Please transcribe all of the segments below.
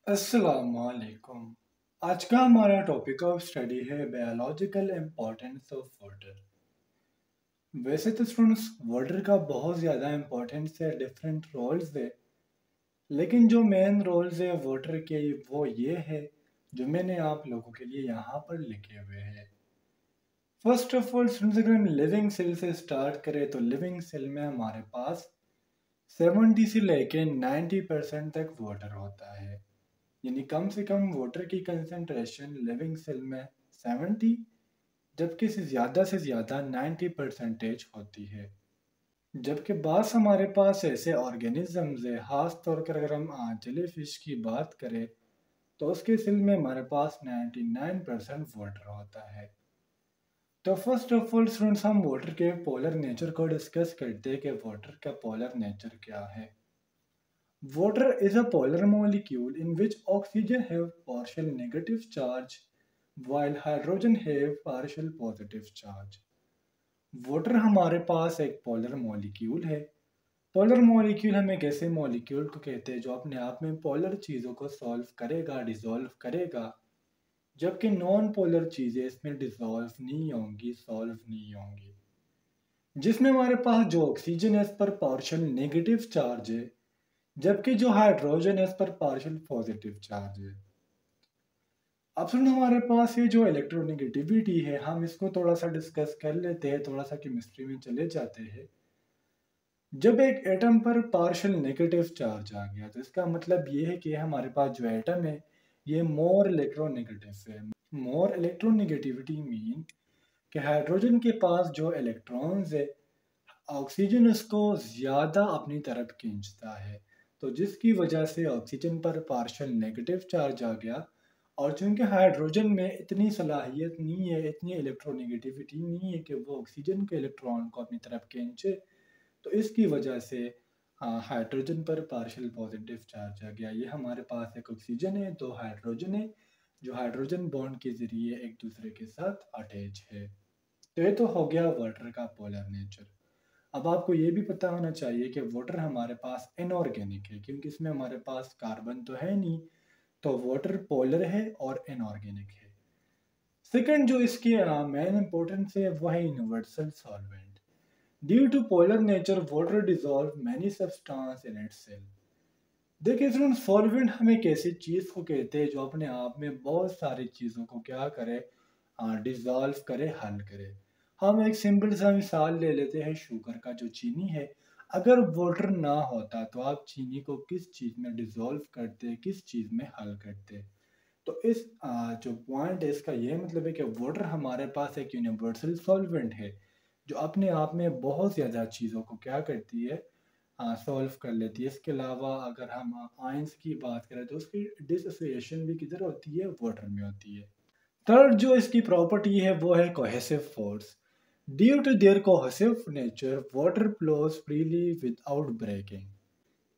अस्सलामुअलैकुम। आज का हमारा टॉपिक ऑफ स्टडी है बायोलॉजिकल इम्पोर्टेंस ऑफ वाटर। वैसे तो स्टूडेंट्स वाटर का बहुत ज़्यादा इम्पोर्टेंस है, डिफरेंट रोल्स है, लेकिन जो मेन रोल्स है वाटर के वो ये है जो मैंने आप लोगों के लिए यहाँ पर लिखे हुए हैं। फर्स्ट ऑफ ऑल स्टूडेंट्स, अगर हम लिविंग सेल से स्टार्ट करें तो लिविंग सेल में हमारे पास 70 से लेके 90% तक वाटर होता है। यानी कम से कम वाटर की कंसंट्रेशन लिविंग सेल में 70, जबकि से ज़्यादा 90% होती है। जबकि बास हमारे पास ऐसे ऑर्गेनिजम्स है, खास तौर पर अगर हम जेली फिश की बात करें तो उसके सेल में हमारे पास 99% वाटर होता है। तो फर्स्ट ऑफ ऑल स्टूडेंट्स, हम वाटर के पोलर नेचर को डिस्कस करते हैं कि वाटर का पोलर नेचर क्या है। Water is a polar molecule in which oxygen have partial negative charge while hydrogen have partial positive charge. Water हमारे पास एक पोलर मॉलिक्यूल है। पोलर मॉलिक्यूल हम एक ऐसे मॉलिक्यूल को कहते हैं जो अपने आप में पोलर चीज़ों को सॉल्व करेगा, डिसॉल्व करेगा, जबकि नॉन पोलर चीज़ें इसमें डिसॉल्व नहीं होंगी, सॉल्व नहीं होंगी। जिसमें हमारे पास जो ऑक्सीजन है इस पर पार्शियल नेगेटिव चार्ज है, जबकि जो हाइड्रोजन है इस पर पार्शियल पॉजिटिव चार्ज है। अब सुन, हमारे पास ये जो इलेक्ट्रोनेगेटिविटी है हम इसको थोड़ा सा डिस्कस कर लेते हैं, थोड़ा सा केमिस्ट्री में चले जाते हैं। जब एक एटम पर पार्शियल नेगेटिव चार्ज आ गया तो इसका मतलब ये है कि हमारे पास जो एटम है ये मोर इलेक्ट्रोनेगेटिव है। मोर इलेक्ट्रोनेगेटिविटी मीन कि हाइड्रोजन के पास जो इलेक्ट्रॉन्स है, ऑक्सीजन उसको ज़्यादा अपनी तरफ खींचता है, तो जिसकी वजह से ऑक्सीजन पर पार्शियल नेगेटिव चार्ज आ गया। और चूंकि हाइड्रोजन में इतनी सलाहियत नहीं है, इतनी इलेक्ट्रोनेगेटिविटी नहीं है कि वो ऑक्सीजन के इलेक्ट्रॉन को अपनी तरफ खींचे, तो इसकी वजह से हाइड्रोजन पर पार्शियल पॉजिटिव चार्ज आ गया। ये हमारे पास एक ऑक्सीजन है, दो हाइड्रोजन है, जो हाइड्रोजन बॉन्ड के ज़रिए एक दूसरे के साथ अटैच है। तो ये तो हो गया वाटर का पोलर नेचर। अब आपको ये भी पता होना चाहिए कि वाटर हमारे पास इनऑर्गेनिक है, क्योंकि इसमें हमारे पास कार्बन तो है नहीं, तो वाटर पोलर है और इनऑर्गेनिक है। सेकंड जो इसकी मेन इंपॉर्टेंस है वो है universal solvent. Due to polar nature water dissolve many substance in itself. देखिए स्टूडेंट, सॉल्वेंट हम एक ऐसी चीज़ को कहते हैं जो अपने आप में बहुत सारी चीज़ों को क्या करे, डिजॉल्व करे, हल करे। हम एक सिंपल सा मिसाल ले लेते हैं शुगर का, जो चीनी है। अगर वाटर ना होता तो आप चीनी को किस चीज़ में डिजॉल्व करते, किस चीज़ में हल करते। तो इस जो पॉइंट है इसका ये मतलब है कि वाटर हमारे पास एक यूनिवर्सल सॉल्वेंट है जो अपने आप में बहुत ज़्यादा चीज़ों को क्या करती है, सॉल्व कर लेती है। इसके अलावा अगर हम आयंस की बात करें तो उसकी डिसोसिएशन भी किधर होती है, वाटर में होती है। थर्ड जो इसकी प्रॉपर्टी है वो है cohesive force. Due to their cohesive nature water flows freely without breaking.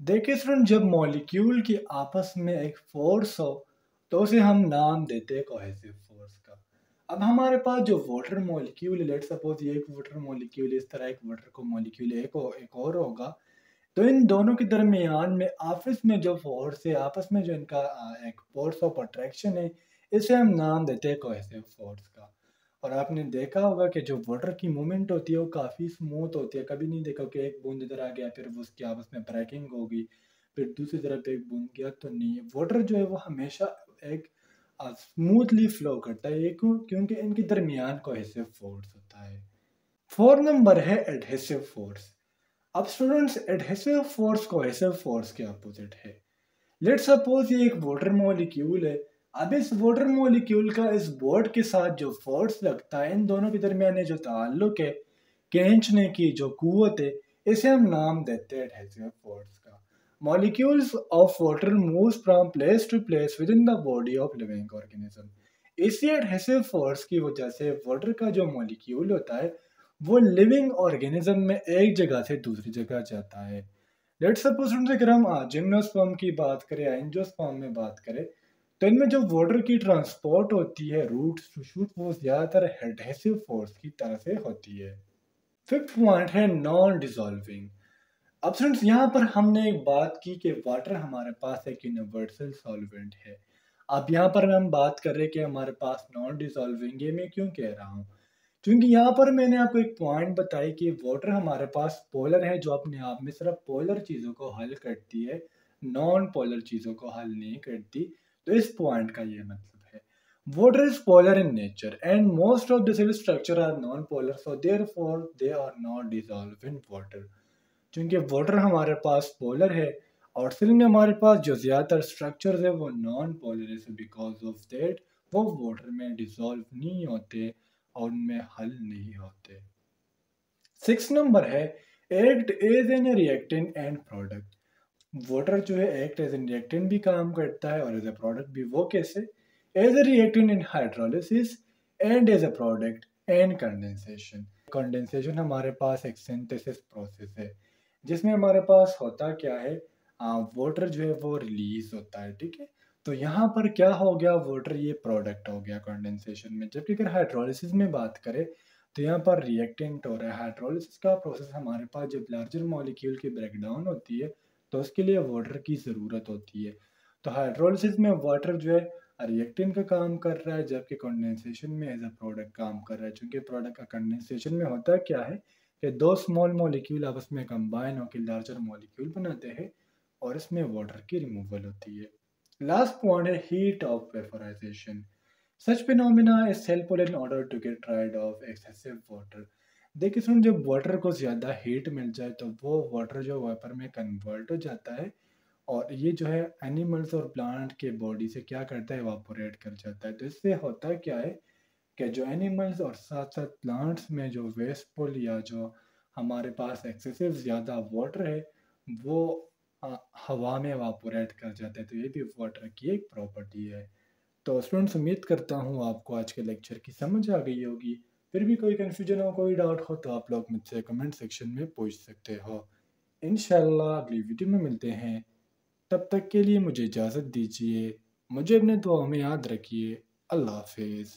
देखिए स्टूडेंट, जब मॉलिक्यूल की आपस में एक फोर्स हो तो उसे हम नाम देते हैं कोहेसिव फोर्स का। अब हमारे पास जो वाटर मॉलिक्यूल है, लेट सपोज ये एक वाटर मॉलिक्यूल, इस तरह एक वाटर को मॉलिक्यूल एक और होगा, तो इन दोनों के दरमियान में आपस में जो फोर्स है, आपस में जो इनका एक फोर्स ऑफ अट्रैक्शन है, इसे हम नाम देते हैं कोहेसिव फोर्स का। और आपने देखा होगा कि जो वाटर की मूवमेंट होती है वो काफ़ी स्मूथ होती है। कभी नहीं देखा कि एक बूंद इधर आ गया फिर वो उसकी आपस में ब्रेकिंग होगी, फिर दूसरी तरफ एक बूंद गया, तो नहीं। वाटर जो है वो हमेशा एक स्मूथली फ्लो करता है, क्योंकि इनके दरमियान कोहेसिव फोर्स होता है। फोर नंबर है एडहेसिव फोर्स। अब students, adhesive force cohesive force के अपोजिट है। लेट सपोज ये एक वाटर मॉलिक्यूल है। अब इस वाटर मॉलिक्यूल का इस बोर्ड के साथ जो फोर्स लगता है, इन दोनों के दरमियान जो ताल्लुक है, खींचने की जो कुव्वत है, इसे हम नाम देते हैं एडहेसिव फोर्स का। Molecules of water moves from place to place within the body of living organism. इसी एडहेसिव फोर्स की वजह से वाटर का जो मॉलिक्यूल होता है वो लिविंग ऑर्गेनिज्म में एक जगह से दूसरी जगह जाता है। लेट्स सपोज अगर हम जिम्नोस्पर्म की बात करें, एंजियोस्पर्म में बात करें, तो इनमें जो वाटर की ट्रांसपोर्ट होती है रूट्स टू शूट, वो ज़्यादातर एडहेसिव फोर्स की तरह से होती है। फिफ्थ पॉइंट है नॉन डिसॉल्विंग। अब स्टूडेंट्स यहाँ पर हमने एक बात की कि वाटर हमारे पास एक यूनिवर्सल सॉल्वेंट है। अब यहाँ पर हम बात कर रहे हैं कि हमारे पास नॉन डिसॉल्विंग है। मैं क्यों कह रहा हूँ? क्योंकि यहाँ पर मैंने आपको एक पॉइंट बताई कि वाटर हमारे पास पोलर है, जो अपने आप में सिर्फ पोलर चीज़ों को हल करती है, नॉन पोलर चीज़ों को हल नहीं करती। तो इस पॉइंट का ये मतलब है, water is polar in nature and most of the cell structure are non-polar, so therefore they are not dissolved in water। क्योंकि वाटर हमारे पास पोलर है और सिल में हमारे पास जो ज़्यादातर स्ट्रक्चर्स है वो नॉन पोलर है, बिकॉज ऑफ दैट वो वाटर में डिसॉल्व नहीं होते और उनमें हल नहीं होते। 6 नंबर है, act as an reactant and product. Water जो है एक्ट एज एन रिएक्टेंट भी काम करता है और एज ए प्रोडक्ट भी। वो कैसे? As a reactant in hydrolysis and as a product and condensation. Condensation हमारे पास एक सिंथेसिस प्रोसेस है जिसमें हमारे पास होता क्या है, वाटर जो है वो रिलीज होता है, ठीक है। तो यहाँ पर क्या हो गया, वाटर ये प्रोडक्ट हो गया कंडेंसेशन में। जबकि अगर हाइड्रोलिसिस में बात करें तो यहाँ पर रिएक्टेंट हो रहा है। हाइड्रोलिसिस का प्रोसेस हमारे पास जब लार्जर मॉलिक्यूल की ब्रेकडाउन होती है तो उसके लिए वाटर की ज़रूरत होती है। तो हाइड्रोलिसिस में वाटर जो है रिएक्टेंट का काम कर रहा है, जबकि कंडेंसेशन में एज अ प्रोडक्ट काम कर रहा है। चूँकि प्रोडक्ट का कंडेंसेशन में होता क्या है कि दो स्मॉल मॉलिक्यूल आपस में कंबाइन होकर लार्जर मॉलिक्यूल बनाते हैं और इसमें वाटर की रिमूवल होती है। लास्ट पॉइंट है heat of vaporization. Such phenomena is helpful in order to get rid of excessive water. देखिए सुन, जब वाटर को ज़्यादा हीट मिल जाए तो वो वाटर जो वेपर में कन्वर्ट हो जाता है और ये जो है एनिमल्स और प्लांट के बॉडी से क्या करता है, इवापोरेट कर जाता है। तो इससे होता क्या है कि जो एनिमल्स और साथ साथ प्लांट्स में जो वेस्टफुल या जो हमारे पास एक्सेसिव ज़्यादा वाटर है वो हवा में इवापोरेट कर जाता है। तो ये भी वाटर की एक प्रॉपर्टी है। तो स्टूडेंट्स, उम्मीद करता हूँ आपको आज के लेक्चर की समझ आ गई होगी। फिर भी कोई कन्फ्यूजन हो, कोई डाउट हो तो आप लोग मुझसे कमेंट सेक्शन में पूछ सकते हो। इंशाल्लाह अगली वीडियो में मिलते हैं। तब तक के लिए मुझे इजाज़त दीजिए। मुझे अपने दुआ में याद रखिए। अल्लाह हाफिज़।